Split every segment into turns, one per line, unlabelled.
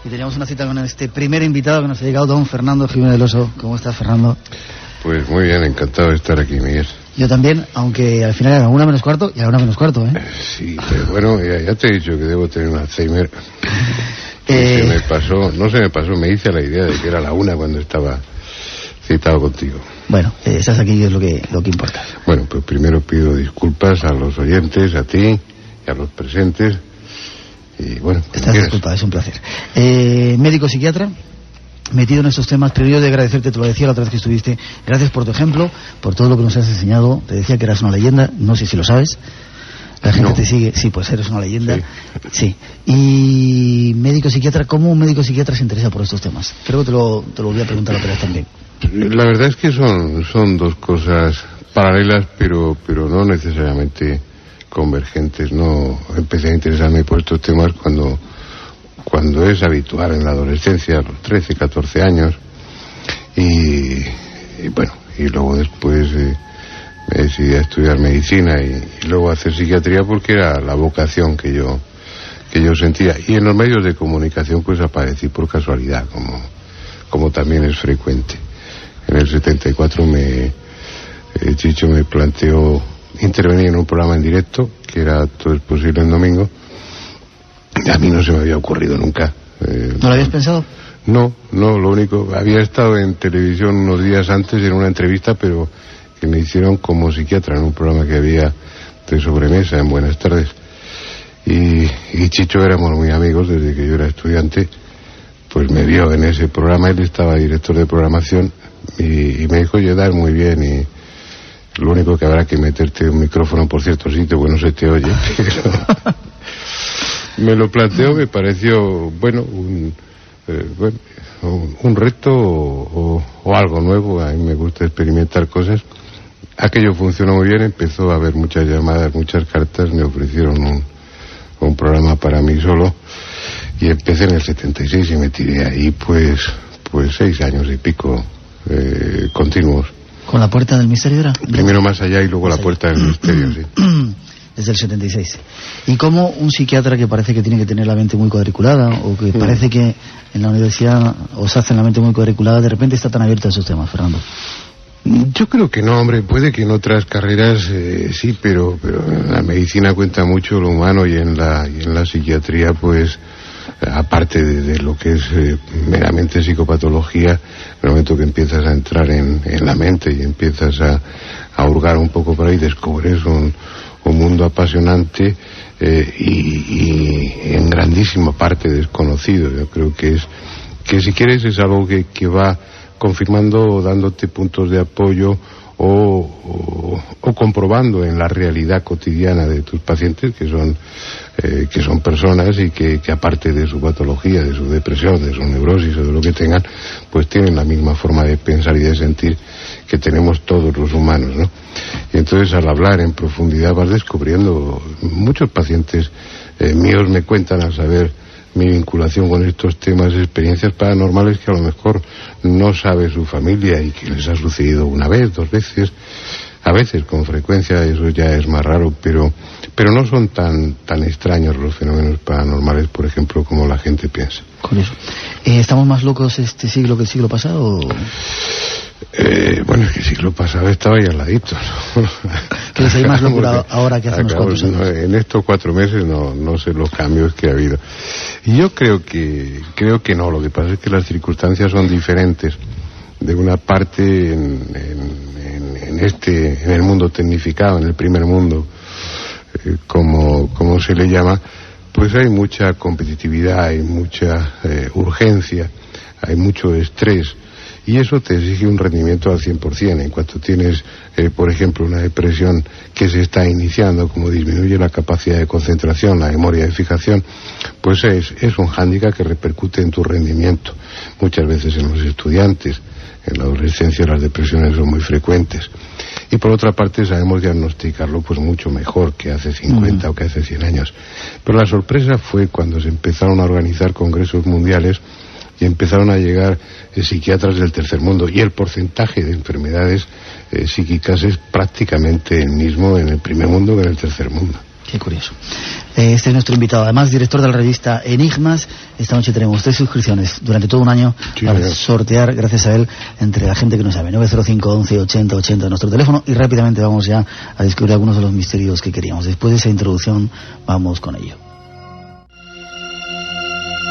Y teníamos una cita con este primer invitado que nos ha llegado, don Fernando Jiménez del Oso. ¿Cómo estás, Fernando?
Pues muy bien, encantado de estar aquí, Miguel.
Yo también, aunque al final era 1:45 y ahora 1:45, ¿eh?
Sí, pero bueno, ya te he dicho que debo tener un Alzheimer. Se me pasó, me hice la idea de que era la 1 cuando estaba citado contigo.
Bueno, estás aquí y es lo que importa.
Bueno, pues primero pido disculpas a los oyentes, a ti y a los presentes. Y bueno,
estás disculpado, es un placer. Médico psiquiatra, metido en estos temas, pero yo de agradecerte, te lo decía la otra vez que estuviste, gracias por tu ejemplo, por todo lo que nos has enseñado. Te decía que eras una leyenda, no sé si lo sabes. La gente te sigue, sí, pues eres una leyenda. Sí. Y médico psiquiatra, ¿cómo un médico psiquiatra se interesa por estos temas? Creo que te lo volví a preguntar otra vez también.
La verdad es que son dos cosas paralelas, pero no necesariamente convergentes. No empecé a interesarme por estos temas cuando es habitual en la adolescencia, a los 13, 14 años, y bueno, y luego después me decidí a estudiar medicina y luego a hacer psiquiatría porque era la vocación que yo sentía. Y en los medios de comunicación pues aparecí por casualidad, como también es frecuente. En el 74 Chicho me planteó intervenir en un programa en directo, que era Todo es posible en domingo. A mí no se me había ocurrido nunca.
¿No lo habías pensado?
No, lo único, había estado en televisión unos días antes en una entrevista, pero que me hicieron como psiquiatra en un programa que había de sobremesa en Buenas Tardes. Y Chicho éramos muy amigos desde que yo era estudiante, pues me vio en ese programa, él estaba director de programación y me dijo, oye, dar muy bien, y lo único que habrá que meterte un micrófono por cierto sitio, pues no se te oye. Me lo planteó, me pareció, bueno, un reto o algo nuevo. A mí me gusta experimentar cosas. Aquello funcionó muy bien, empezó a haber muchas llamadas, muchas cartas, me ofrecieron un programa para mí solo y empecé en el 76 y me tiré ahí pues 6 años y pico continuos.
¿Con La Puerta del Misterio era?
Primero Más Allá y luego La Puerta del Misterio, sí.
Desde el 76. ¿Y cómo un psiquiatra que parece que tiene que tener la mente muy cuadriculada, o que parece que en la universidad os hacen la mente muy cuadriculada, de repente está tan abierto a esos temas, Fernando?
Yo creo que no, hombre, puede que en otras carreras sí, pero en la medicina cuenta mucho lo humano, y en la psiquiatría, pues, aparte de lo que es meramente psicopatología, en el momento que empiezas a entrar en la mente y empiezas a hurgar un poco por ahí, descubres un mundo apasionante y en grandísima parte desconocido. Yo creo que si quieres es algo que va confirmando o dándote puntos de apoyo o comprobando en la realidad cotidiana de tus pacientes que son personas y que aparte de su patología, de su depresión, de su neurosis o de lo que tengan, pues tienen la misma forma de pensar y de sentir que tenemos todos los humanos, ¿no? Y entonces al hablar en profundidad vas descubriendo, muchos pacientes míos me cuentan, al saber mi vinculación con estos temas, experiencias paranormales que a lo mejor no sabe su familia y que les ha sucedido una vez, 2 veces, a veces con frecuencia, eso ya es más raro, pero no son tan extraños los fenómenos paranormales, por ejemplo, como la gente piensa.
Con eso. ¿Estamos más locos este siglo que el siglo pasado?
Bueno, es que el siglo pasado estaba ya al ladito, ¿no?
¿Crees que hay más locura ahora que hace unos cuantos años?
No, en estos 4 meses no sé los cambios que ha habido. Y yo creo que no, lo que pasa es que las circunstancias son diferentes. De una parte, en el mundo tecnificado, en el primer mundo, como se le llama, pues hay mucha competitividad, hay mucha urgencia, hay mucho estrés. Y eso te exige un rendimiento al 100%. En cuanto tienes, por ejemplo, una depresión que se está iniciando, como disminuye la capacidad de concentración, la memoria de fijación, pues es un hándicap que repercute en tu rendimiento. Muchas veces en los estudiantes, en la adolescencia las depresiones son muy frecuentes. Y por otra parte sabemos diagnosticarlo pues mucho mejor que hace 50 o que hace 100 años. Pero la sorpresa fue cuando se empezaron a organizar congresos mundiales y empezaron a llegar psiquiatras del tercer mundo, y el porcentaje de enfermedades psíquicas es prácticamente el mismo en el primer mundo que en el tercer mundo.
Qué curioso. Este es nuestro invitado, además director de la revista Enigmas. Esta noche tenemos 3 suscripciones durante todo un año para sortear, gracias a él, entre la gente que nos llame. 905 11 80 80 nuestro teléfono, y rápidamente vamos ya a descubrir algunos de los misterios que queríamos. Después de esa introducción vamos con ello.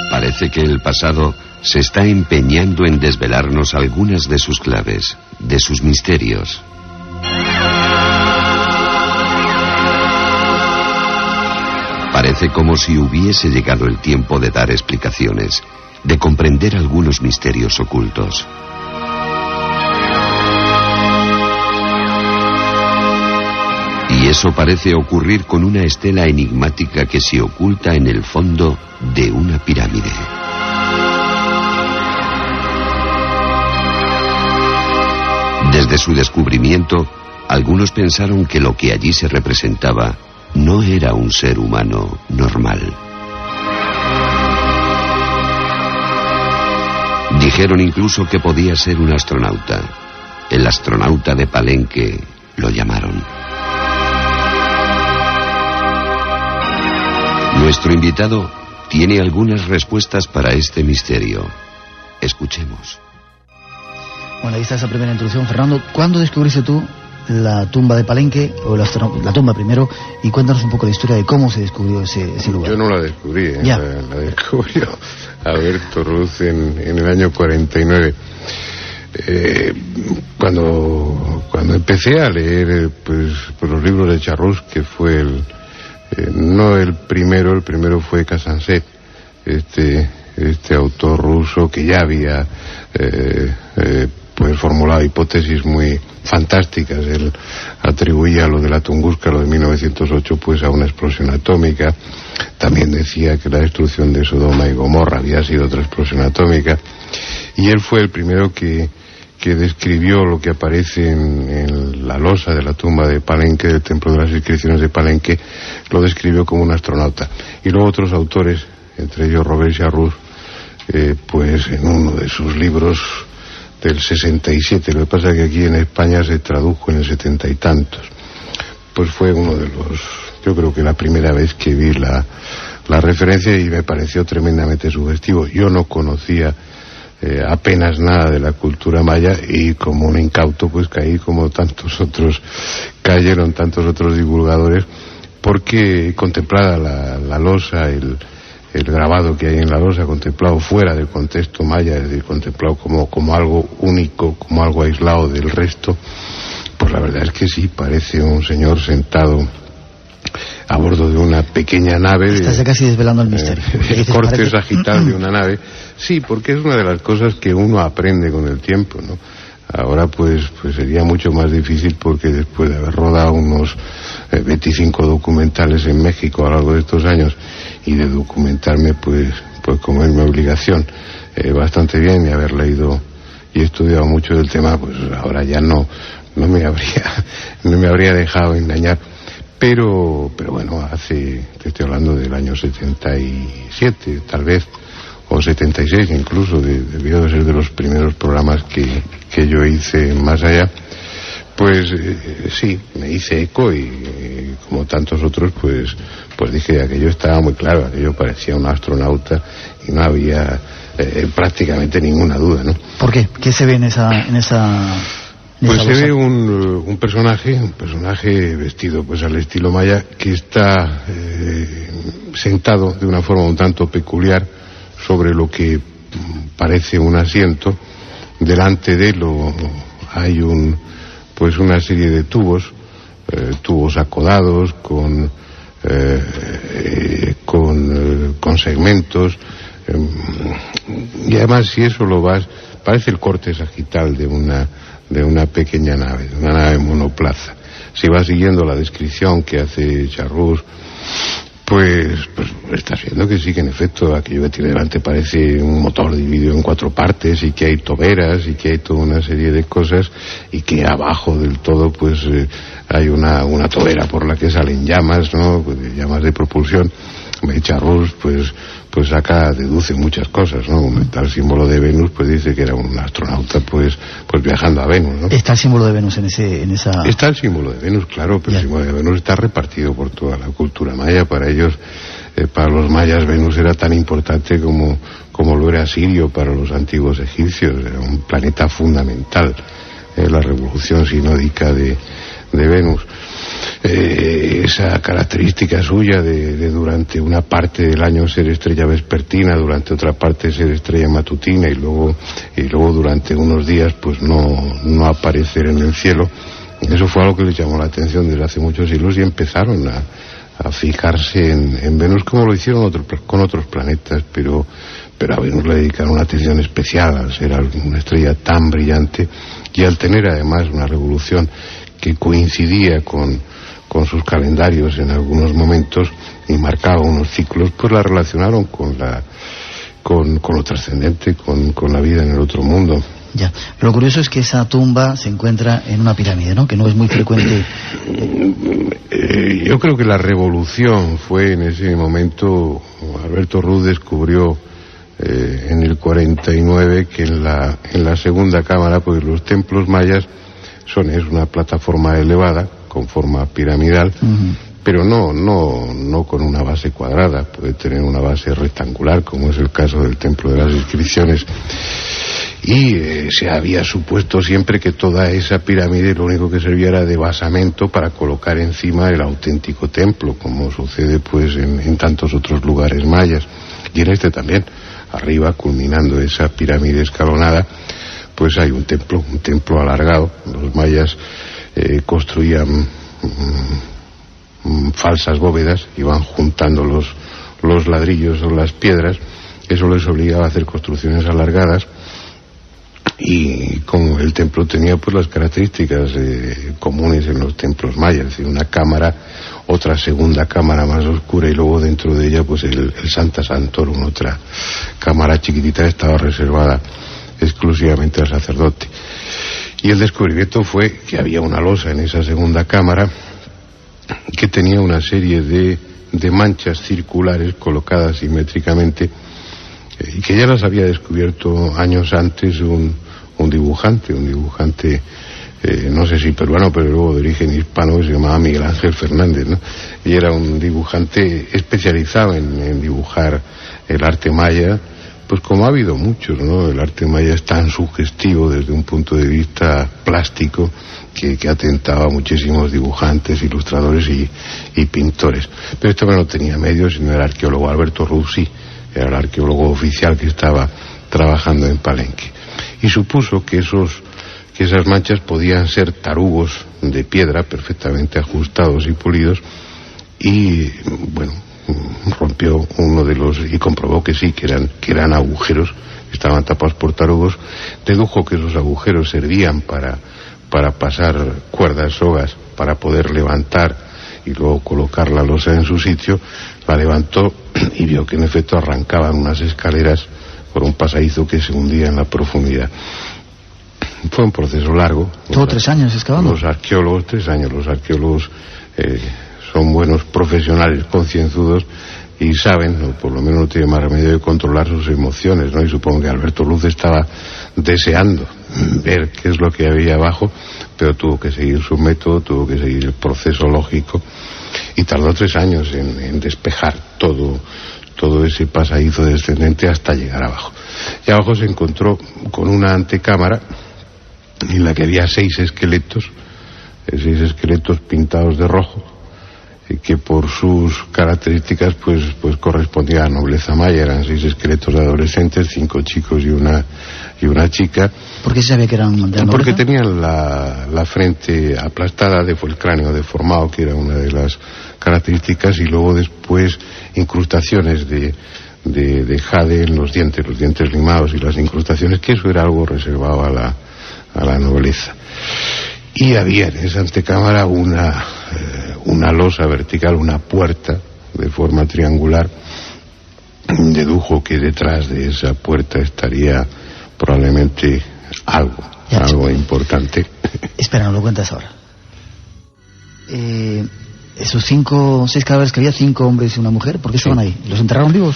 Parece que el pasado se está empeñando en desvelarnos algunas de sus claves, de sus misterios. Parece como si hubiese llegado el tiempo de dar explicaciones, de comprender algunos misterios ocultos. Y eso parece ocurrir con una estela enigmática que se oculta en el fondo de una pirámide. Desde su descubrimiento, algunos pensaron que lo que allí se representaba no era un ser humano normal. Dijeron incluso que podía ser un astronauta. El astronauta de Palenque lo llamaron. Nuestro invitado tiene algunas respuestas para este misterio. Escuchemos.
Bueno, ahí está esa primera introducción. Fernando, ¿cuándo descubriste tú la tumba de Palenque, o la tumba primero, y cuéntanos un poco la historia de cómo se descubrió ese lugar?
Yo no la descubrí, la descubrió Alberto Ruz en el año 49. Cuando empecé a leer pues los libros de Charrús, que fue no el primero fue Casancet, este autor ruso que ya había pues formulado hipótesis muy fantásticas. Él atribuía lo de la Tunguska, lo de 1908, pues a una explosión atómica. También decía que la destrucción de Sodoma y Gomorra había sido otra explosión atómica. Y él fue el primero que describió lo que aparece en la losa de la tumba de Palenque, del Templo de las Inscripciones de Palenque, lo describió como un astronauta. Y luego otros autores, entre ellos Robert Charrús, pues en uno de sus libros del 67, lo que pasa es que aquí en España se tradujo en el 70 y tantos, pues fue uno de los, yo creo que la primera vez que vi la referencia, y me pareció tremendamente sugestivo. Yo no conocía apenas nada de la cultura maya, y como un incauto pues caí, como tantos otros cayeron, tantos otros divulgadores, porque contemplada la losa, el grabado que hay en la losa, contemplado fuera del contexto maya, es decir, contemplado como algo único, como algo aislado del resto, pues la verdad es que sí, parece un señor sentado a bordo de una pequeña nave.
Estás casi desvelando el misterio.
Corte sagital de una nave. Sí, porque es una de las cosas que uno aprende con el tiempo, ¿no? Ahora pues sería mucho más difícil, porque después de haber rodado unos 25 documentales en México a lo largo de estos años, y de documentarme pues como es mi obligación bastante bien, y haber leído y estudiado mucho del tema, pues ahora ya no me habría dejado engañar. Pero bueno, te estoy hablando del año 77, tal vez, o 76 incluso, debió de ser de los primeros programas que yo hice Más Allá. Pues sí, me hice eco, y como tantos otros, pues dije que aquello estaba muy claro, aquello parecía un astronauta, y no había prácticamente ninguna duda, ¿no?
¿Por qué? ¿Qué se ve en esa
Pues se ve un personaje vestido pues al estilo maya, que está sentado de una forma un tanto peculiar sobre lo que parece un asiento. Delante de él hay una serie de tubos acodados con segmentos, y además, si eso lo vas, parece el corte sagital de una pequeña nave, de una nave monoplaza. Si vas siguiendo la descripción que hace Charrús, pues estás viendo que sí, que en efecto aquello que tiene delante parece un motor dividido en 4 partes, y que hay toberas, y que hay toda una serie de cosas, y que abajo del todo hay una tobera por la que salen llamas, ¿no? Pues llamas de propulsión. Charros pues deduce muchas cosas, ¿no? Como está el símbolo de Venus, pues dice que era un astronauta pues viajando a Venus, ¿no?
¿Está el símbolo de Venus en esa...?
Está el símbolo de Venus, claro, pero el símbolo de Venus está repartido por toda la cultura maya. Para ellos, para los mayas, Venus era tan importante como lo era Sirio para los antiguos egipcios. Era un planeta fundamental, la revolución sinódica de Venus. Esa característica suya de durante una parte del año ser estrella vespertina, durante otra parte ser estrella matutina y luego durante unos días pues no aparecer en el cielo, eso fue algo que les llamó la atención desde hace muchos siglos y empezaron a fijarse en Venus, como lo hicieron con otros planetas, pero a Venus le dedicaron una atención especial al ser una estrella tan brillante y al tener además una revolución que coincidía con sus calendarios en algunos momentos y marcaba unos ciclos, pues la relacionaron con lo trascendente, con la vida en el otro mundo.
Ya, lo curioso es que esa tumba se encuentra en una pirámide, ¿no? Que no es muy frecuente.
Yo creo que la revolución fue en ese momento. Alberto Ruz descubrió en el 49 que en la segunda cámara, pues los templos mayas es una plataforma elevada con forma piramidal, pero no con una base cuadrada, puede tener una base rectangular, como es el caso del Templo de las Inscripciones. Y se había supuesto siempre que toda esa pirámide lo único que servía era de basamento para colocar encima el auténtico templo, como sucede pues en tantos otros lugares mayas. Y en este también, arriba, culminando esa pirámide escalonada, pues hay un templo alargado. Los mayas construían falsas bóvedas, iban juntando los ladrillos o las piedras. Eso les obligaba a hacer construcciones alargadas, y como el templo tenía pues las características comunes en los templos mayas, es decir, una cámara, otra segunda cámara más oscura y luego dentro de ella pues el Santa Santorum, otra cámara chiquitita, estaba reservada exclusivamente al sacerdote. Y el descubrimiento fue que había una losa en esa segunda cámara que tenía una serie de manchas circulares colocadas simétricamente, y que ya las había descubierto años antes un dibujante, no sé si peruano, pero luego de origen hispano, que se llamaba Miguel Ángel Fernández, ¿no? Y era un dibujante especializado en dibujar el arte maya, pues como ha habido muchos, ¿no? El arte maya es tan sugestivo desde un punto de vista plástico que ha tentado a muchísimos dibujantes, ilustradores y pintores. Pero este no tenía medios, sino el arqueólogo Alberto Ruz, sí, era el arqueólogo oficial que estaba trabajando en Palenque. Y supuso que esas manchas podían ser tarugos de piedra perfectamente ajustados y pulidos, y bueno, rompió uno de los y comprobó que sí, que eran agujeros, estaban tapados por tarugos. Dedujo que esos agujeros servían para pasar cuerdas, sogas, para poder levantar y luego colocar la losa en su sitio. La levantó y vio que en efecto arrancaban unas escaleras por un pasadizo que se hundía en la profundidad. Fue un proceso largo.
¿Todo 3 años excavando?
3 años. Los arqueólogos son buenos profesionales, concienzudos, y saben, o por lo menos no tienen más remedio de controlar sus emociones, ¿no? Y supongo que Alberto Ruz estaba deseando ver qué es lo que había abajo, pero tuvo que seguir su método, tuvo que seguir el proceso lógico, y tardó 3 años en despejar todo ese pasadizo descendente hasta llegar abajo. Y abajo se encontró con una antecámara en la que había 6 esqueletos pintados de rojo, que por sus características pues correspondía a la nobleza maya. Eran 6 esqueletos de adolescentes, 5 chicos y una chica.
¿Por qué se sabía que eran de la nobleza?
Porque tenían la frente aplastada, el cráneo deformado, que era una de las características, y luego después incrustaciones de jade en los dientes limados, y las incrustaciones, que eso era algo reservado a la nobleza. Y había en esa antecámara una losa vertical, una puerta de forma triangular. Dedujo que detrás de esa puerta estaría probablemente algo importante.
Espera, no lo cuentas ahora. Esos 5 o 6 cadáveres que había, 5 hombres y una mujer, ¿por qué estaban ahí? ¿Los enterraron vivos?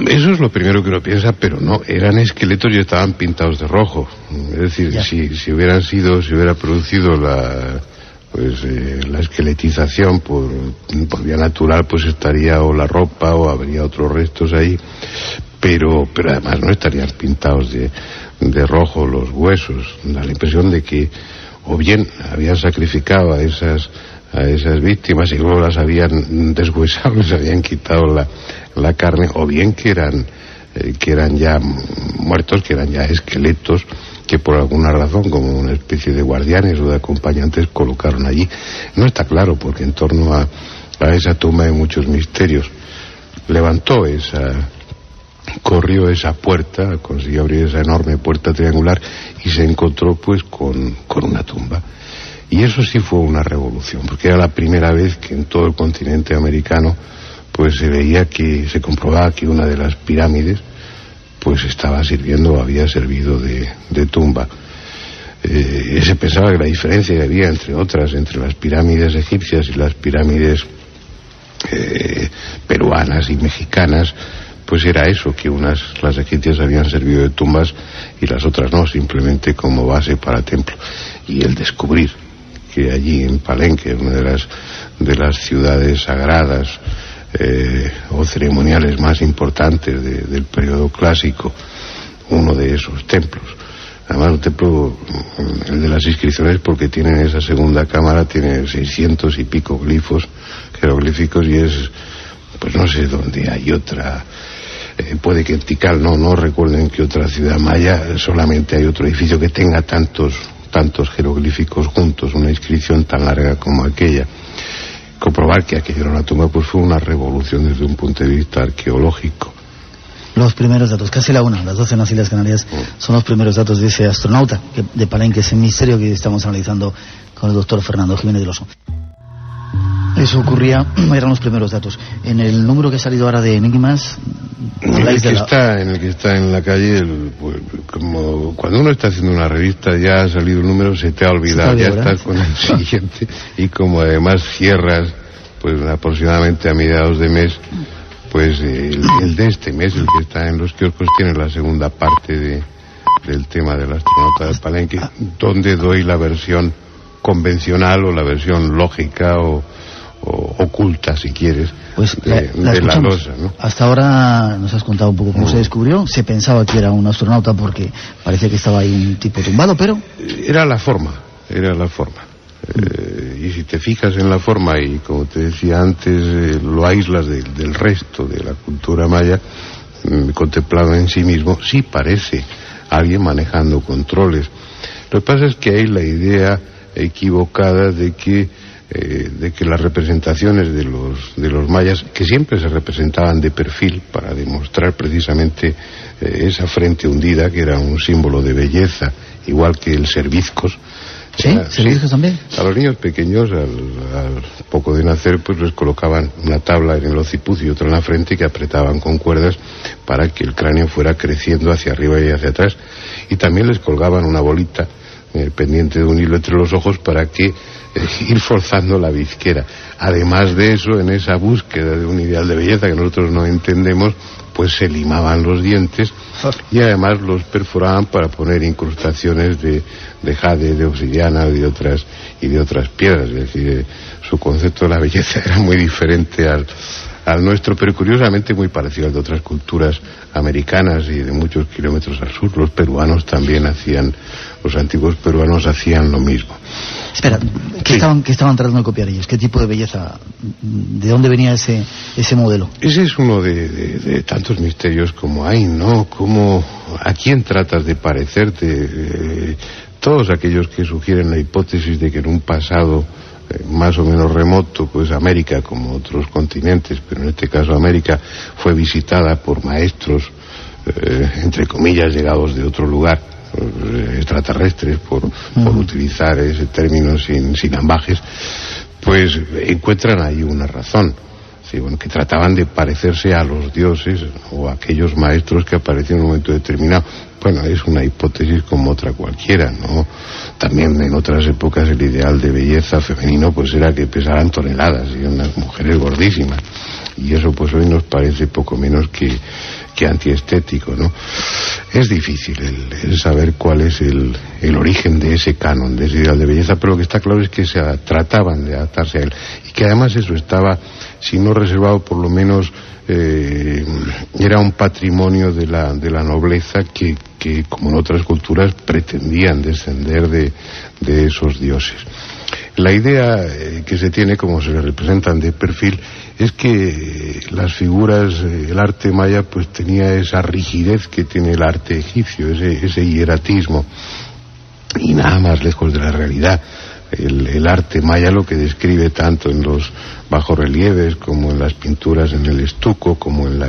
Eso es lo primero que uno piensa, pero no, eran esqueletos y estaban pintados de rojo. Es decir, si hubiera producido la esqueletización por vía natural, pues estaría o la ropa o habría otros restos ahí, pero además no estarían pintados de rojo los huesos. Da la impresión de que o bien habían sacrificado a esas víctimas y luego las habían deshuesado, les habían quitado la carne, o bien que eran ya muertos, que eran ya esqueletos que por alguna razón, como una especie de guardianes o de acompañantes, colocaron allí. No está claro, porque en torno a esa tumba hay muchos misterios. Corrió esa puerta, consiguió abrir esa enorme puerta triangular y se encontró pues con una tumba. Y eso sí fue una revolución, porque era la primera vez que en todo el continente americano pues se comprobaba que una de las pirámides pues había servido de tumba. Se pensaba que la diferencia que había entre las pirámides egipcias y las pirámides peruanas y mexicanas, pues era eso, que las egipcias habían servido de tumbas y las otras no, simplemente como base para templo. Y el descubrir que allí en Palenque, una de las ciudades sagradas o ceremoniales más importantes del periodo clásico, uno de esos templos, además un templo, el de las inscripciones, porque tienen esa segunda cámara, tiene 600 y pico jeroglíficos, y es, pues no sé dónde hay otra, puede que en Tikal, no recuerdo en qué otra ciudad maya solamente hay otro edificio que tenga tantos jeroglíficos juntos, una inscripción tan larga como aquella. Comprobar que aquello era una tumba pues fue una revolución desde un punto de vista arqueológico.
Los primeros datos, casi la 1, las 12 en las Islas Canarias, son los primeros datos de ese astronauta de Palenque, ese misterio que estamos analizando con el doctor Fernando Jiménez del Oso. Eso ocurría, eran los primeros datos. En el número que ha salido ahora de Enigmas,
en el que está en la calle, pues, como cuando uno está haciendo una revista, ya ha salido el número, se te ha olvidado, ya estás con el siguiente, y como además cierras pues aproximadamente a mediados de mes, pues el de este mes, el que está en los kioscos, tiene la segunda parte del tema del astronauta de Palenque, donde doy la versión convencional o la versión lógica o oculta, si quieres,
pues
de la losa, ¿no?
Hasta ahora nos has contado un poco cómo se descubrió. Se pensaba que era un astronauta porque parecía que estaba ahí un tipo tumbado, pero
era la forma. Y si te fijas en la forma y, como te decía antes, lo aíslas del resto de la cultura maya, contemplado en sí mismo, sí parece alguien manejando controles. Lo que pasa es que hay la idea equivocada de que las representaciones de los mayas, que siempre se representaban de perfil para demostrar precisamente esa frente hundida, que era un símbolo de belleza, igual que el servizcos.
¿Sí? ¿Servizcos también?
A los niños pequeños, al poco de nacer, pues les colocaban una tabla en el ociput y otra en la frente, que apretaban con cuerdas para que el cráneo fuera creciendo hacia arriba y hacia atrás. Y también les colgaban una bolita pendiente de un hilo entre los ojos para que ir forzando la bizquera. Además de eso, en esa búsqueda de un ideal de belleza que nosotros no entendemos, pues se limaban los dientes y además los perforaban para poner incrustaciones de jade, de obsidiana y de otras piedras. Es decir, su concepto de la belleza era muy diferente al nuestro, pero curiosamente muy parecido al de otras culturas americanas y de muchos kilómetros al sur. Los antiguos peruanos hacían lo mismo.
Espera, ¿qué estaban tratando de copiar ellos? ¿Qué tipo de belleza? ¿De dónde venía ese modelo?
Ese es uno de tantos misterios como hay, ¿no? ¿A quién tratas de parecerte? Todos aquellos que sugieren la hipótesis de que en un pasado más o menos remoto, pues América, como otros continentes, pero en este caso América, fue visitada por maestros, entre comillas, llegados de otro lugar, extraterrestres, por utilizar ese término sin ambajes, pues encuentran ahí una razón. sí, bueno, que trataban de parecerse a los dioses o a aquellos maestros que aparecían en un momento determinado. Bueno, es una hipótesis como otra cualquiera, ¿no? También en otras épocas el ideal de belleza femenino pues era que pesaran toneladas y unas mujeres gordísimas, y eso pues hoy nos parece poco menos que antiestético, ¿no? Es difícil el saber cuál es el origen de ese canon, de ese ideal de belleza, pero lo que está claro es que se trataban de adaptarse a él, y que además eso estaba, si no reservado, por lo menos era un patrimonio de la nobleza que como en otras culturas pretendían descender de esos dioses. La idea que se tiene, como se le representan de perfil, es que las figuras, el arte maya pues tenía esa rigidez que tiene el arte egipcio, ese hieratismo, y nada más lejos de la realidad. El arte maya, lo que describe tanto en los bajorrelieves como en las pinturas en el estuco, como en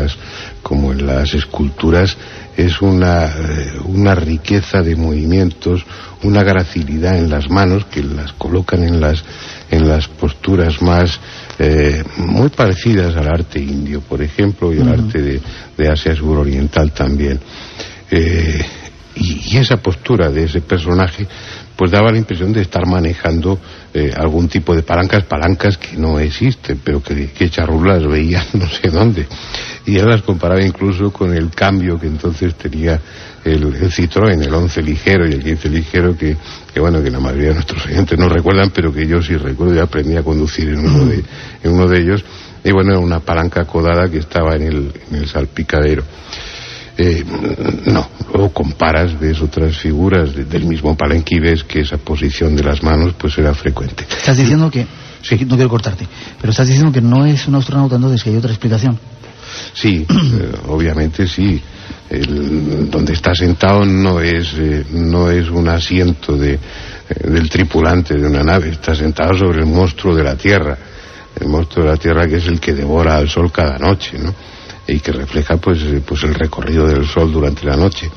las esculturas, es una riqueza de movimientos, una gracilidad en las manos que las colocan en las posturas más muy parecidas al arte indio, por ejemplo, y al arte de Asia suroriental también. Y esa postura de ese personaje pues daba la impresión de estar manejando algún tipo de palancas que no existen, pero que Charrúa las veía no sé dónde, y él las comparaba incluso con el cambio que entonces tenía el Citroën, el 11 ligero y el 15 ligero, que bueno, que la mayoría de nuestros oyentes no recuerdan, pero que yo sí recuerdo, y aprendí a conducir en uno de ellos, y bueno, era una palanca codada que estaba en el salpicadero. No, luego comparas, ves otras figuras del mismo palenque y ves que esa posición de las manos pues era frecuente.
Estás diciendo que, sí, no quiero cortarte, pero estás diciendo que no es un astronauta, entonces que hay otra explicación.
Sí, obviamente sí. Donde está sentado no es un asiento del tripulante de una nave, está sentado sobre el monstruo de la Tierra, el monstruo de la Tierra, que es el que devora al sol cada noche, ¿no? Y que refleja pues el recorrido del sol durante la noche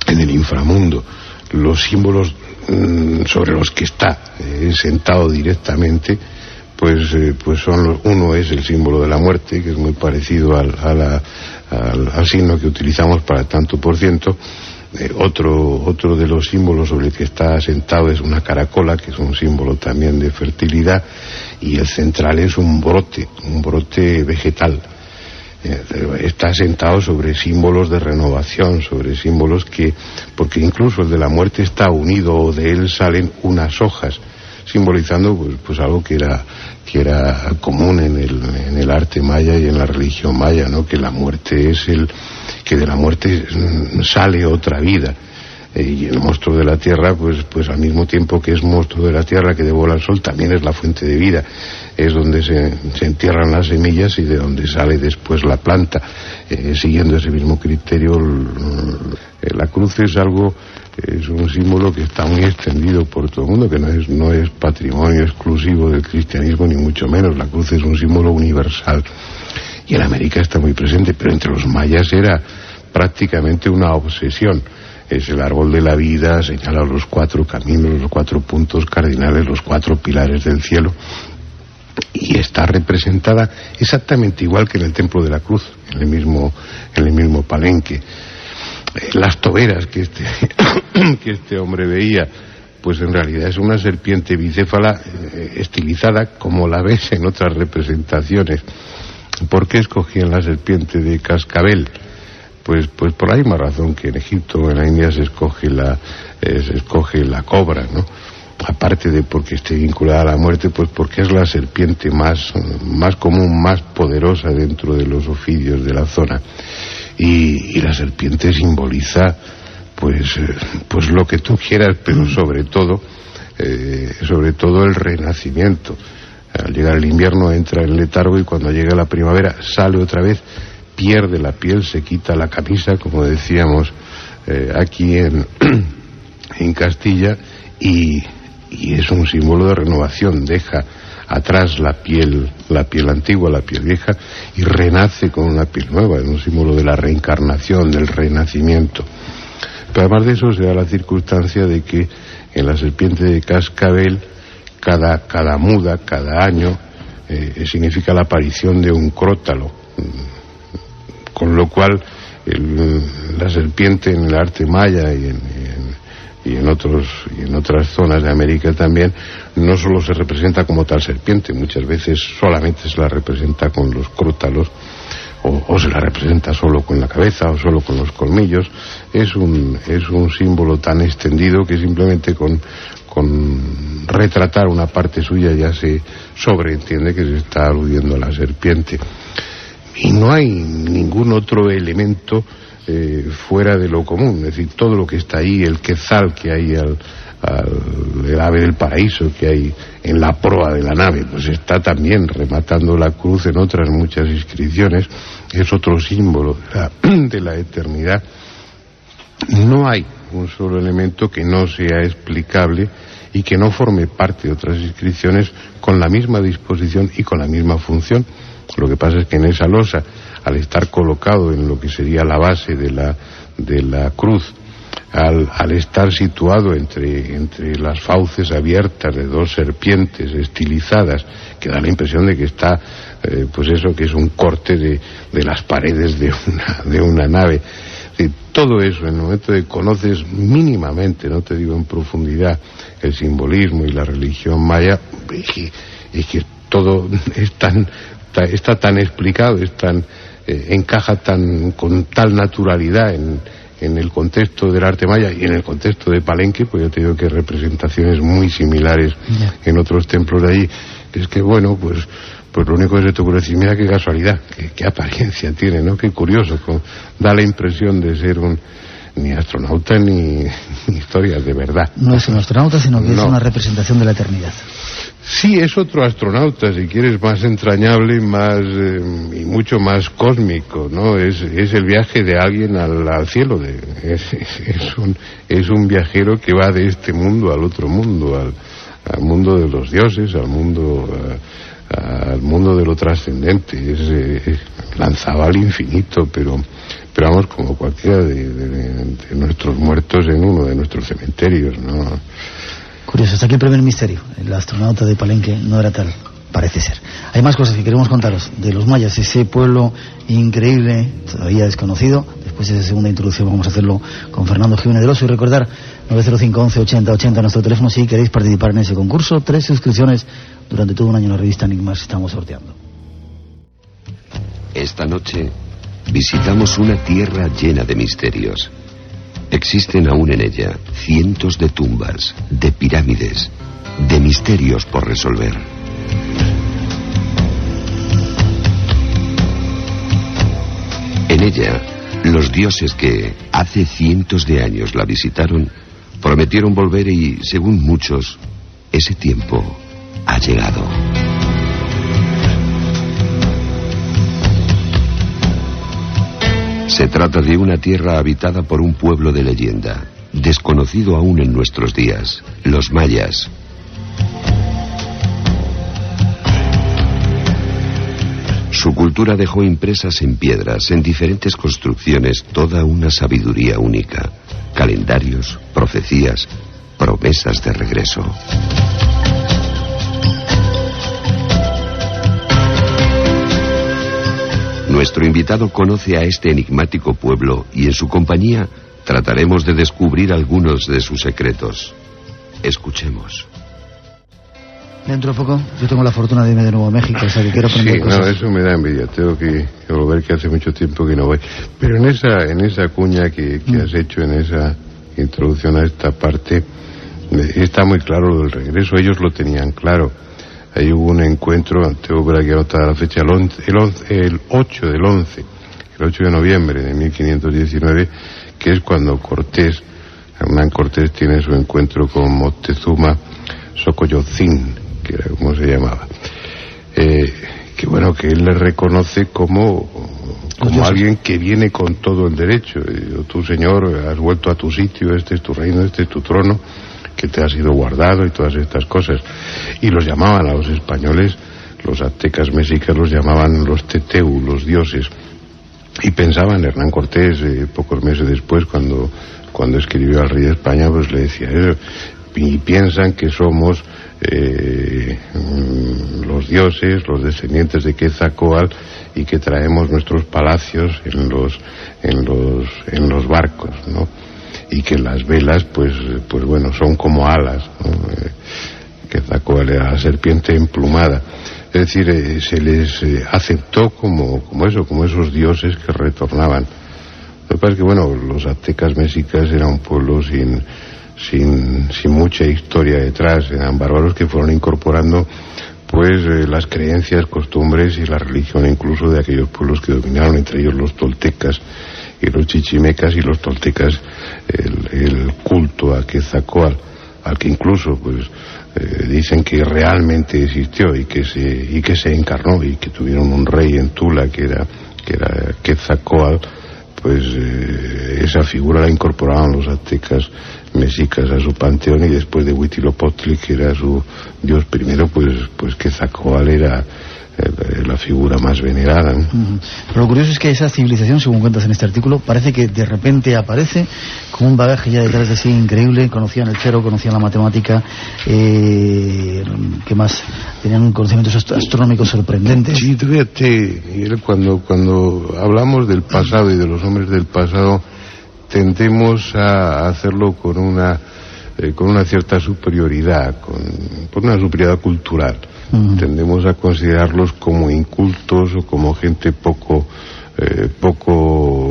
en el inframundo. Los símbolos sobre los que está sentado directamente pues son uno es el símbolo de la muerte, que es muy parecido al signo que utilizamos para el tanto por ciento. Otro de los símbolos sobre el que está sentado es una caracola, que es un símbolo también de fertilidad, y el central es un brote vegetal. Está sentado sobre símbolos de renovación, sobre símbolos porque incluso el de la muerte está unido, o de él salen unas hojas, simbolizando pues algo que era común en el arte maya y en la religión maya, ¿no? Que la muerte que de la muerte sale otra vida. Y el monstruo de la tierra, pues al mismo tiempo que es monstruo de la tierra que devora el sol, también es la fuente de vida. Es donde se entierran las semillas y de donde sale después la planta. Siguiendo ese mismo criterio, la cruz es un símbolo que está muy extendido por todo el mundo, que no es patrimonio exclusivo del cristianismo, ni mucho menos. La cruz es un símbolo universal. Y en América está muy presente, pero entre los mayas era prácticamente una obsesión. Es el árbol de la vida, señala los 4 caminos, los 4 puntos cardinales, los 4 pilares del cielo, y está representada exactamente igual que en el Templo de la Cruz, en el mismo palenque. Las toberas que este hombre veía, pues en realidad es una serpiente bicéfala estilizada, como la ves en otras representaciones. ¿Por qué escogían la serpiente de cascabel? Pues por la misma razón que en Egipto o en la India se escoge la cobra, ¿no? Aparte de porque esté vinculada a la muerte, pues porque es la serpiente más común, más poderosa dentro de los oficios de la zona. Y la serpiente simboliza pues lo que tú quieras, pero sobre todo el renacimiento. Al llegar el invierno entra en letargo, y cuando llega la primavera sale otra vez, pierde la piel, se quita la camisa, como decíamos aquí en Castilla, y es un símbolo de renovación. Deja atrás la piel antigua, la piel vieja, y renace con una piel nueva. Es un símbolo de la reencarnación, del renacimiento. Pero además de eso se da la circunstancia de que en la serpiente de cascabel cada muda, cada año, significa la aparición de un crótalo, con lo cual la serpiente en el arte maya y en otras zonas de América también no solo se representa como tal serpiente, muchas veces solamente se la representa con los crótalos o se la representa solo con la cabeza o solo con los colmillos. Es un símbolo tan extendido que simplemente con retratar una parte suya ya se sobreentiende que se está aludiendo a la serpiente. Y no hay ningún otro elemento fuera de lo común, es decir, todo lo que está ahí, el quetzal que hay el ave del paraíso que hay en la proa de la nave, pues está también rematando la cruz en otras muchas inscripciones, es otro símbolo de la eternidad. No hay un solo elemento que no sea explicable y que no forme parte de otras inscripciones con la misma disposición y con la misma función. Lo que pasa es que en esa losa, al estar colocado en lo que sería la base de la cruz, al estar situado entre las fauces abiertas de dos serpientes estilizadas, que da la impresión de que está, pues eso, que es un corte de las paredes de una nave. Todo eso, en el momento de que conoces mínimamente, no te digo en profundidad, el simbolismo y la religión maya, es que todo está tan explicado, encaja con tal naturalidad en el contexto del arte maya y en el contexto de Palenque, pues yo te digo que representaciones muy similares en otros templos de allí, es que bueno, pues lo único que se te ocurre decir, mira qué casualidad, qué apariencia tiene, ¿no? Qué curioso, da la impresión de ser ni astronauta ni historias de verdad.
No es un astronauta, sino que es una representación de la eternidad.
Sí, es otro astronauta, si quieres, más entrañable, y mucho más cósmico, ¿no? Es el viaje de alguien al cielo, es un viajero que va de este mundo al otro mundo, al mundo de los dioses, al mundo de lo trascendente, lanzaba al infinito, pero vamos, como cualquiera de nuestros muertos en uno de nuestros cementerios, ¿no?
Curioso, hasta aquí el primer misterio. El astronauta de Palenque no era tal, parece ser. Hay más cosas que queremos contaros de los mayas, ese pueblo increíble, todavía desconocido. Después de esa segunda introducción vamos a hacerlo con Fernando Jiménez del Oso y recordar 905 11 80 80 nuestro teléfono si queréis participar en ese concurso. 3 suscripciones durante todo un año en la revista Enigmas estamos sorteando.
Esta noche visitamos una tierra llena de misterios. Existen aún en ella cientos de tumbas, de pirámides, de misterios por resolver. En ella, los dioses que hace cientos de años la visitaron prometieron volver y, según muchos, ese tiempo ha llegado. Se trata de una tierra habitada por un pueblo de leyenda, desconocido aún en nuestros días, los mayas. Su cultura dejó impresas en piedras, en diferentes construcciones, toda una sabiduría única, calendarios, profecías, promesas de regreso. Nuestro invitado conoce a este enigmático pueblo y en su compañía trataremos de descubrir algunos de sus secretos. Escuchemos.
Dentro de poco yo tengo la fortuna de irme de nuevo a México, o sea que quiero aprender cosas.
No, eso me da envidia, tengo que volver, que hace mucho tiempo que no voy. Pero en esa cuña que has hecho, en esa introducción a esta parte, está muy claro lo del regreso, ellos lo tenían claro. Ahí hubo un encuentro, tengo por aquí anotada la fecha, el 8 de noviembre de 1519, que es cuando Hernán Cortés tiene su encuentro con Moctezuma Xocoyotzin, que era como se llamaba. Que bueno, que él le reconoce como alguien que viene con todo el derecho. Tú, señor, has vuelto a tu sitio, este es tu reino, este es tu trono, que te ha sido guardado y todas estas cosas. Y los llamaban a los españoles, los aztecas mexicas los llamaban los teteu, los dioses. Y pensaban, Hernán Cortés, pocos meses después, cuando escribió al rey de España, pues le decía, y piensan que somos los dioses, los descendientes de Quetzalcóatl, y que traemos nuestros palacios en los barcos, ¿no? Y que las velas pues bueno, son como alas, ¿no? Quetzalcóatl era la serpiente emplumada. Es decir, se les aceptó como esos dioses que retornaban. Lo que pasa es que, bueno, los aztecas mexicas eran un pueblo sin mucha historia detrás, eran bárbaros que fueron incorporando pues las creencias, costumbres y la religión incluso de aquellos pueblos que dominaron, entre ellos los toltecas y los chichimecas, y los toltecas el culto a Quetzalcóatl, al que incluso pues dicen que realmente existió y que se encarnó, y que tuvieron un rey en Tula que era Quetzalcóatl. Pues esa figura la incorporaban los aztecas mexicas a su panteón, y después de Huitzilopochtli, que era su dios primero, pues Quetzalcóatl era la figura más venerada, ¿no?
Pero lo curioso es que esa civilización, según cuentas en este artículo, parece que de repente aparece con un bagaje ya detrás de sí increíble. Conocían el cero, conocían la matemática, ¿qué más? Tenían conocimientos astronómicos sorprendentes.
Sí, fíjate, Miguel, cuando hablamos del pasado y de los hombres del pasado, tendemos a hacerlo con una cierta superioridad, por una superioridad cultural. Tendemos a considerarlos como incultos o como gente poco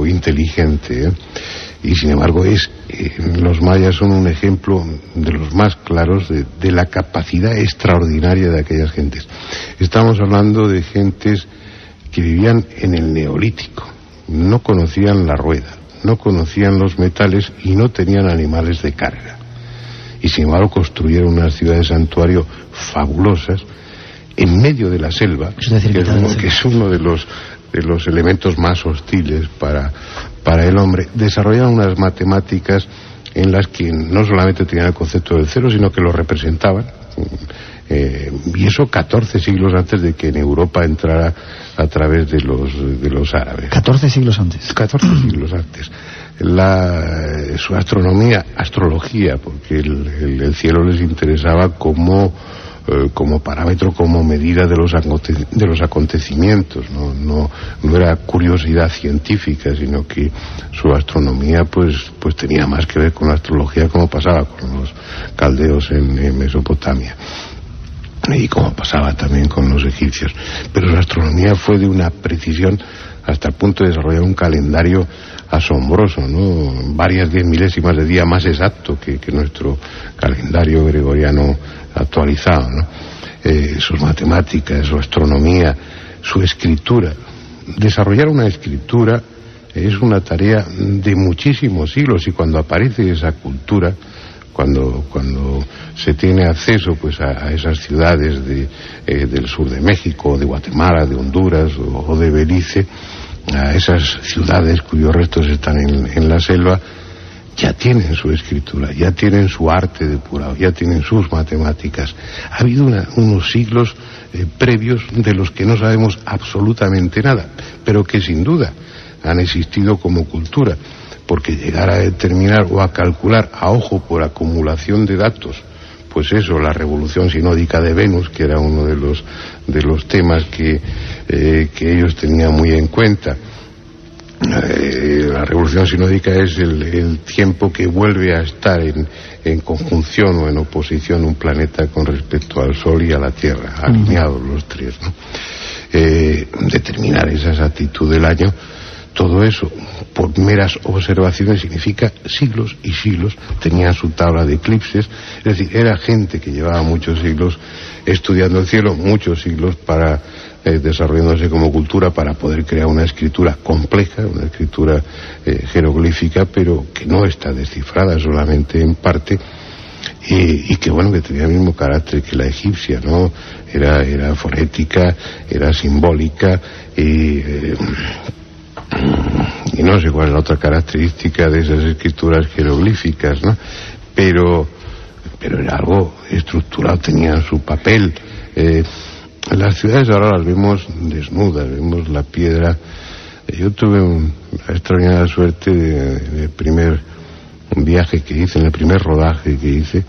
inteligente, y sin embargo los mayas son un ejemplo de los más claros de la capacidad extraordinaria de aquellas gentes. Estamos hablando de gentes que vivían en el Neolítico, no conocían la rueda, no conocían los metales y no tenían animales de carga, y sin embargo construyeron unas ciudades santuario fabulosas en medio de la selva, que es uno de los elementos más hostiles para el hombre. Desarrollaron unas matemáticas en las que no solamente tenían el concepto del cero, sino que lo representaban, y eso 14 siglos antes de que en Europa entrara a través de los árabes.
14 siglos antes.
14 siglos antes. Su astrología, porque el cielo les interesaba como parámetro, como medida de los acontecimientos, no era curiosidad científica, sino que su astronomía pues tenía más que ver con la astrología, como pasaba con los caldeos en Mesopotamia, y como pasaba también con los egipcios. Pero su astronomía fue de una precisión hasta el punto de desarrollar un calendario asombroso, ¿no? Varias 10 milésimas de día más exacto que nuestro calendario gregoriano actualizado, ¿no? Sus matemáticas, su astronomía, su escritura. Desarrollar una escritura es una tarea de muchísimos siglos, y cuando aparece esa cultura, cuando se tiene acceso pues a esas ciudades del sur de México, de Guatemala, de Honduras o de Belice, a esas ciudades cuyos restos están en la selva, ya tienen su escritura, ya tienen su arte depurado, ya tienen sus matemáticas. Ha habido unos siglos previos de los que no sabemos absolutamente nada, pero que sin duda han existido como cultura, porque llegar a determinar o a calcular a ojo por acumulación de datos, pues eso, la revolución sinódica de Venus, que era uno de los temas que ellos tenían muy en cuenta. La revolución sinódica es el tiempo que vuelve a estar en conjunción o en oposición un planeta con respecto al Sol y a la Tierra, alineados los tres, ¿no? Determinar esa exactitud del año, todo eso por meras observaciones significa siglos y siglos. Tenían su tabla de eclipses, es decir, era gente que llevaba muchos siglos estudiando el cielo, muchos siglos para desarrollándose como cultura, para poder crear una escritura compleja, una escritura jeroglífica, pero que no está descifrada, solamente en parte, y que bueno, que tenía el mismo carácter que la egipcia, ¿no? Era fonética, era simbólica, y no sé cuál es la otra característica de esas escrituras jeroglíficas, ¿no? Pero era algo estructurado, tenían su papel. Las ciudades ahora las vemos desnudas, vemos la piedra. Yo tuve una extraordinaria suerte de primer viaje que hice, en el primer rodaje que hice,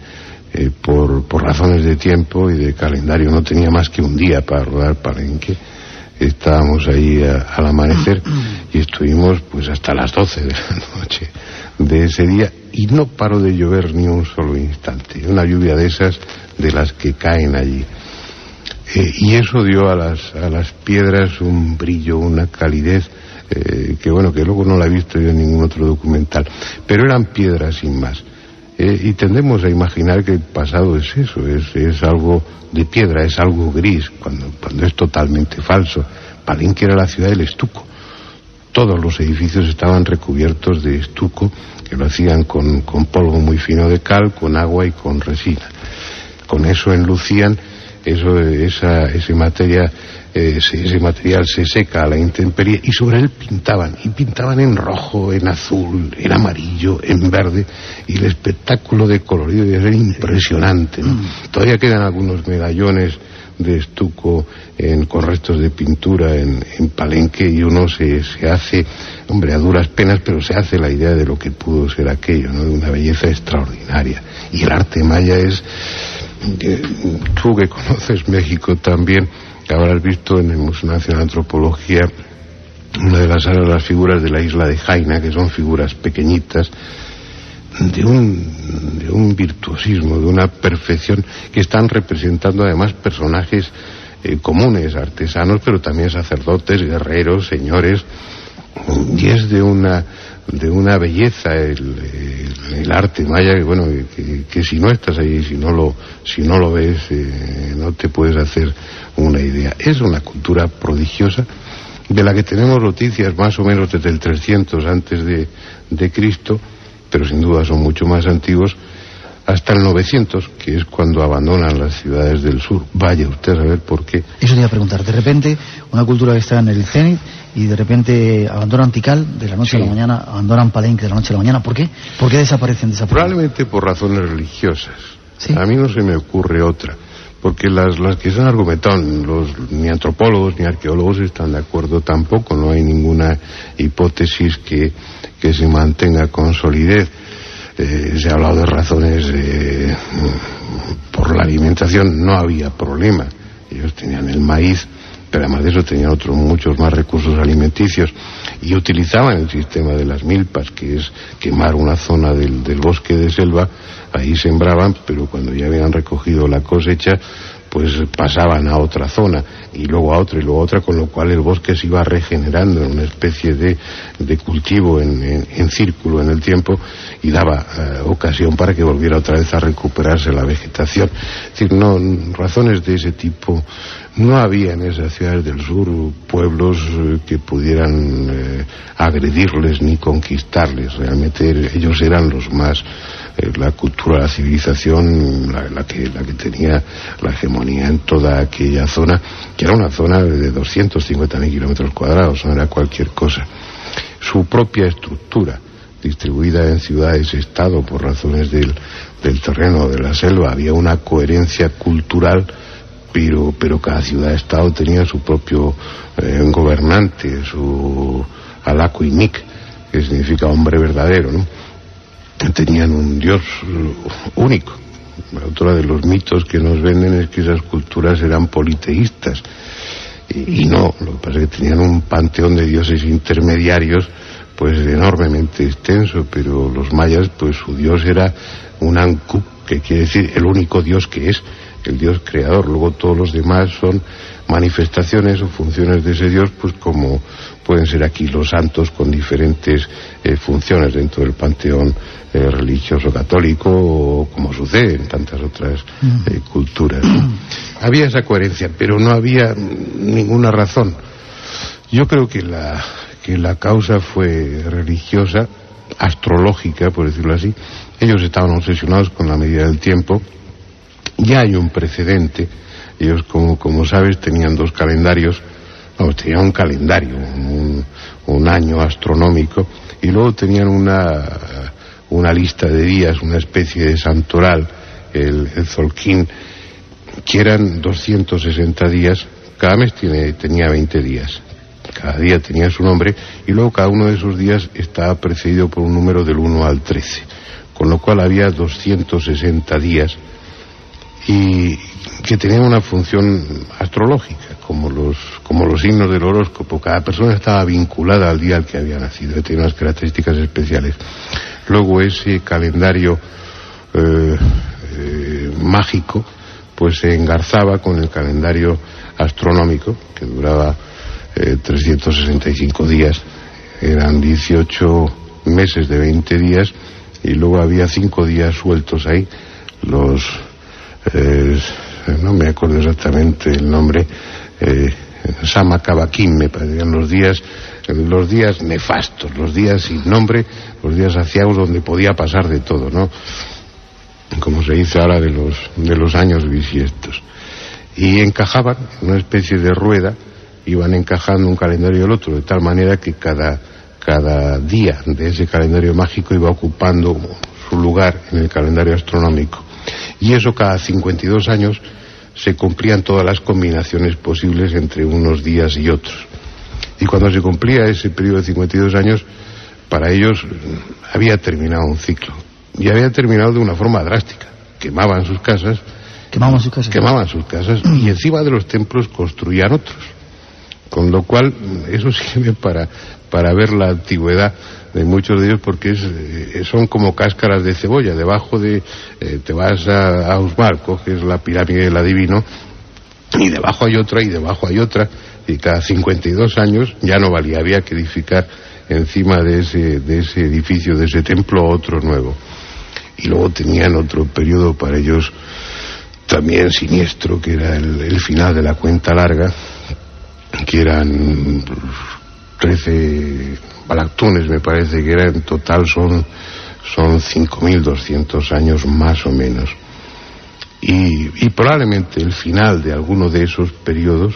por razones de tiempo y de calendario no tenía más que un día para rodar Palenque. Estábamos ahí al amanecer y estuvimos pues hasta las 12 de la noche de ese día y no paró de llover ni un solo instante. Una lluvia de esas de las que caen allí. Y eso dio a las piedras un brillo, una calidez que luego no la he visto yo en ningún otro documental. Pero eran piedras sin más. Y tendemos a imaginar que el pasado es eso, es algo de piedra, es algo gris, cuando es totalmente falso. Palenque era la ciudad del estuco. Todos los edificios estaban recubiertos de estuco, que lo hacían con polvo muy fino de cal, con agua y con resina. Con eso enlucían, ese material se seca a la intemperie y sobre él pintaban en rojo, en azul, en amarillo, en verde, y el espectáculo de colorido era impresionante, ¿no? Todavía quedan algunos medallones de estuco con restos de pintura en Palenque y uno se hace, hombre, a duras penas, pero se hace la idea de lo que pudo ser aquello, ¿no? De una belleza extraordinaria. Y el arte maya es... Tú que conoces México también, habrás visto en el Museo Nacional de Antropología una de las figuras de la isla de Jaina, que son figuras pequeñitas, de un virtuosismo, de una perfección, que están representando además personajes comunes, artesanos, pero también sacerdotes, guerreros, señores, y es de una belleza el arte maya que si no estás ahí, si no lo ves, no te puedes hacer una idea. Es una cultura prodigiosa de la que tenemos noticias más o menos desde el 300 antes de Cristo, pero sin duda son mucho más antiguos, hasta el 900, que es cuando abandonan las ciudades del sur. Vaya usted a ver por qué.
Eso te iba a preguntar. De repente, una cultura que está en el cenit y de repente abandonan Tikal de la noche a la mañana, abandonan Palenque de la noche a la mañana. ¿Por qué? ¿Por qué desaparecen?
Probablemente por razones religiosas.
¿Sí?
A mí no se me ocurre otra. Porque las que se han argumentado, ni antropólogos ni arqueólogos están de acuerdo tampoco. No hay ninguna hipótesis que se mantenga con solidez. Se ha hablado de razones por la alimentación, no había problema. Ellos tenían el maíz, pero además de eso tenían muchos más recursos alimenticios y utilizaban el sistema de las milpas, que es quemar una zona del bosque de selva. Ahí sembraban, pero cuando ya habían recogido la cosecha, pues pasaban a otra zona y luego a otra y luego a otra, con lo cual el bosque se iba regenerando en una especie de cultivo en círculo en el tiempo y daba ocasión para que volviera otra vez a recuperarse la vegetación. Es decir, razones de ese tipo no había en esas ciudades del sur pueblos que pudieran agredirles ni conquistarles. Realmente ellos eran los más... la cultura, la civilización, la que tenía la hegemonía en toda aquella zona, que era una zona de 250.000 kilómetros cuadrados, no era cualquier cosa. Su propia estructura, distribuida en ciudades-estado por razones del terreno, de la selva, había una coherencia cultural, pero cada ciudad-estado tenía su propio gobernante, su alacuinic, que significa hombre verdadero, ¿no? Tenían un dios único. Otro de los mitos que nos venden es que esas culturas eran politeístas y no, lo que pasa es que tenían un panteón de dioses intermediarios pues enormemente extenso, pero los mayas, pues su dios era un Anku, que quiere decir el único dios que es el dios creador. Luego todos los demás son manifestaciones o funciones de ese dios, pues como pueden ser aquí los santos con diferentes funciones dentro del panteón religioso católico, o como sucede en tantas otras culturas, ¿no? Había esa coherencia, pero no había ninguna razón. Yo creo que la causa fue religiosa, astrológica, por decirlo así. Ellos estaban obsesionados con la medida del tiempo. Ya hay un precedente. Ellos, como sabes, tenían dos calendarios. Tenían un calendario, un año astronómico, y luego tenían una lista de días, una especie de santoral, el Tzolk'in, que eran 260 días. Cada mes tenía 20 días. Cada día tenía su nombre, y luego cada uno de esos días estaba precedido por un número del 1 al 13. Con lo cual había 260 días y que tenían una función astrológica, como los signos del horóscopo. Cada persona estaba vinculada al día al que había nacido, tenía unas características especiales. Luego ese calendario mágico pues se engarzaba con el calendario astronómico, que duraba 365 días, eran 18 meses de 20 días, y luego había 5 días sueltos ahí, no me acuerdo exactamente el nombre, Samakabakim, me parecían los días nefastos, los días sin nombre, los días aciagos donde podía pasar de todo, ¿no? Como se dice ahora de los años bisiestos. Y encajaban en una especie de rueda, iban encajando un calendario y el otro, de tal manera que cada día de ese calendario mágico iba ocupando su lugar en el calendario astronómico. Y eso cada 52 años se cumplían todas las combinaciones posibles entre unos días y otros. Y cuando se cumplía ese periodo de 52 años, para ellos había terminado un ciclo. Y había terminado de una forma drástica. Quemaban sus casas y encima de los templos construían otros. Con lo cual, eso sirve para ver la antigüedad de muchos de ellos, porque son como cáscaras de cebolla. Debajo te vas a Uxmal, coges la pirámide del adivino, y debajo hay otra, y debajo hay otra, y cada 52 años ya no valía, había que edificar encima de ese edificio, de ese templo, otro nuevo. Y luego tenían otro periodo para ellos también siniestro, que era el final de la cuenta larga, que eran 13 balactunes, me parece que era, en total son 5.200 años más o menos. Y probablemente el final de alguno de esos periodos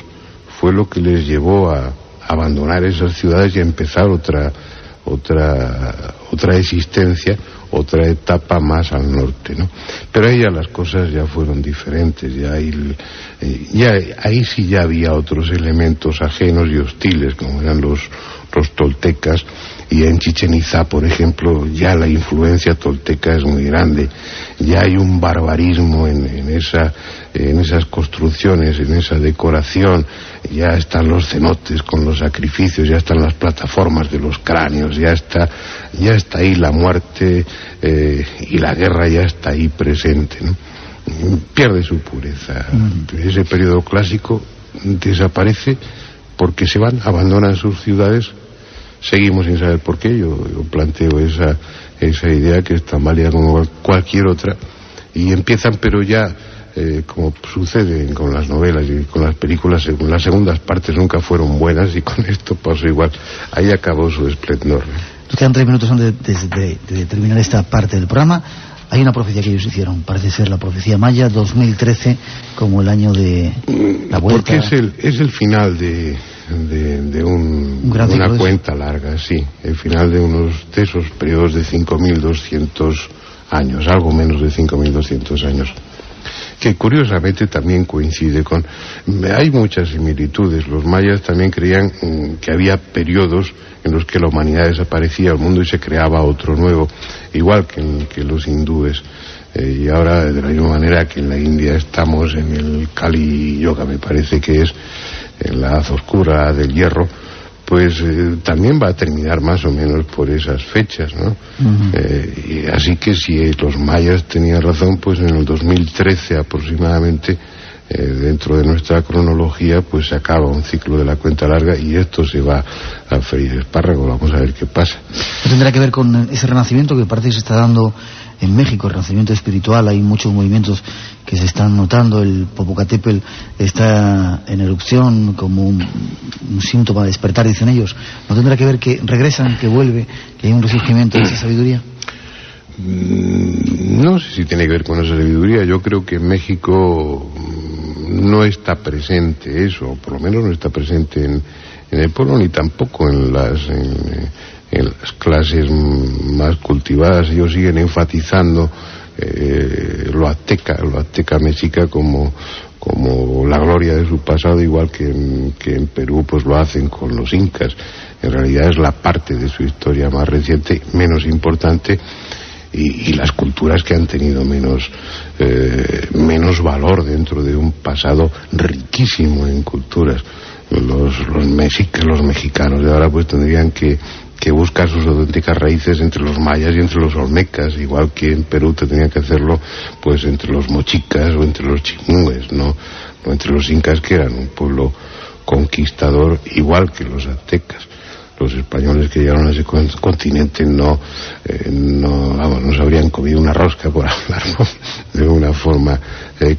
fue lo que les llevó a abandonar esas ciudades y a empezar otra existencia, otra etapa más al norte, ¿no? Pero ahí ya las cosas ya fueron diferentes, ahí sí ya había otros elementos ajenos y hostiles, como eran los toltecas, y en Chichén Itzá, por ejemplo, ya la influencia tolteca es muy grande, ya hay un barbarismo en esas construcciones, en esa decoración, ya están los cenotes con los sacrificios, ya están las plataformas de los cráneos, ya está ahí la muerte, y la guerra ya está ahí presente, ¿no? Pierde su pureza. Ese periodo clásico desaparece porque se van, abandonan sus ciudades. Seguimos sin saber por qué. Yo planteo esa idea, que es tan válida como cualquier otra, y empiezan, pero ya como sucede con las novelas y con las películas, las segundas partes nunca fueron buenas, y con esto pasó igual. Ahí acabó su esplendor.
Nos quedan 3 minutos antes de terminar esta parte del programa. Hay una profecía que ellos hicieron, parece ser la profecía maya, 2013 como el año de la vuelta.
Porque es el final de una cuenta larga, sí, el final de esos periodos de 5.200 años, algo menos de 5.200 años, que curiosamente también coincide con... Hay muchas similitudes. Los mayas también creían que había periodos en los que la humanidad desaparecía del mundo y se creaba otro nuevo, igual que los hindúes. Y ahora, de la misma manera que en la India estamos en el Kali Yoga, me parece que es, en la edad oscura del hierro, pues también va a terminar más o menos por esas fechas, ¿no? Y así que si los mayas tenían razón, pues en el 2013 aproximadamente, dentro de nuestra cronología, pues se acaba un ciclo de la cuenta larga y esto se va a freír espárrago. Vamos a ver qué pasa.
¿No tendrá que ver con ese renacimiento que parece que se está dando en México, el renacimiento espiritual? Hay muchos movimientos que se están notando. El Popocatépetl está en erupción como un síntoma de despertar, dicen ellos. ¿No tendrá que ver que regresan, que vuelve, que hay un resurgimiento de esa sabiduría?
No sé si tiene que ver con esa sabiduría. Yo creo que en México no está presente eso, o por lo menos no está presente en el pueblo, ni tampoco en las clases más cultivadas. Ellos siguen enfatizando lo azteca mexica como la gloria de su pasado, igual que en Perú pues lo hacen con los incas. En realidad es la parte de su historia más reciente, menos importante, y las culturas que han tenido menos valor dentro de un pasado riquísimo en culturas. Los mexicanos de ahora pues tendrían que buscar sus auténticas raíces entre los mayas y entre los olmecas, igual que en Perú tendrían que hacerlo pues entre los mochicas o entre los chimúes, no entre los incas, que eran un pueblo conquistador igual que los aztecas. Los españoles que llegaron a ese continente no se habrían comido una rosca, por hablarlo de una forma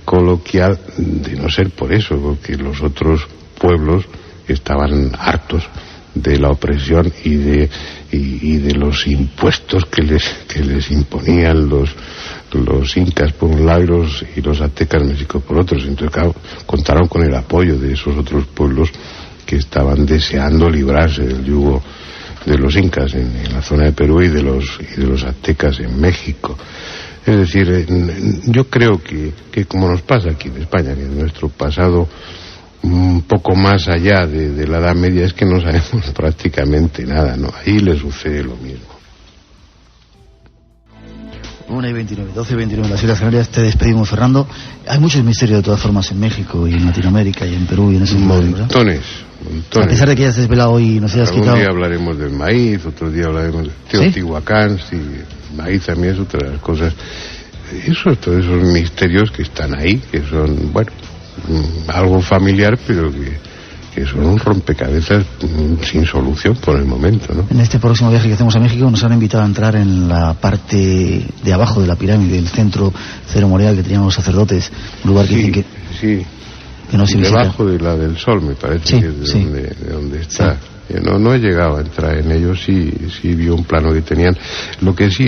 coloquial, de no ser por eso, porque los otros pueblos estaban hartos de la opresión y de los impuestos que les imponían los incas por un lado y los aztecas México por otros. Entonces, claro, contaron con el apoyo de esos otros pueblos que estaban deseando librarse del yugo de los incas en la zona de Perú y de los aztecas en México. Es decir, yo creo que como nos pasa aquí en España, que en nuestro pasado un poco más allá de la Edad Media es que no sabemos prácticamente nada, ¿no? Ahí le sucede lo mismo.
1:29, 12:29 en las Islas Canarias. Te despedimos, Fernando. Hay muchos misterios de todas formas en México y en Latinoamérica y en Perú y en esos lugares, ¿verdad?
Montones.
A pesar de que hayas desvelado y nos hayas quitado...
Un día hablaremos del maíz, otro día hablaremos de Teotihuacán, sí, el maíz también es otra de las cosas. Todos esos misterios que están ahí, que son, bueno, algo familiar, pero que son un rompecabezas sin solución por el momento, ¿no? En
este próximo viaje que hacemos a México nos han invitado a entrar en la parte de abajo de la pirámide, el centro ceremonial que tenían los sacerdotes, un lugar que dicen que no se visita.
Debajo de la del Sol, me parece, que es de donde está. Sí. No he llegado a entrar en ellos, sí vi un plano que tenían. Lo que sí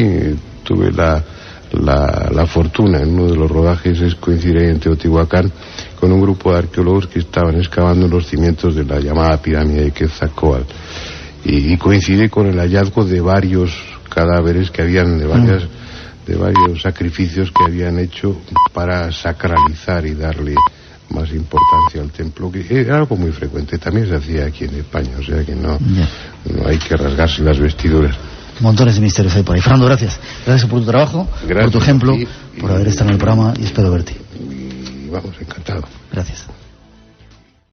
tuve la fortuna en uno de los rodajes es coincidir en Teotihuacán con un grupo de arqueólogos que estaban excavando los cimientos de la llamada pirámide de Quetzalcóatl y coincidí con el hallazgo de varios cadáveres que habían de varios sacrificios que habían hecho para sacralizar y darle más importancia al templo, que era algo muy frecuente, también se hacía aquí en España, o sea que no hay que rasgarse las vestiduras.
Montones de misterios hay por ahí. Fernando, gracias por tu trabajo, por tu ejemplo, por haber estado en el programa y espero verte.
Y vamos, encantado.
Gracias.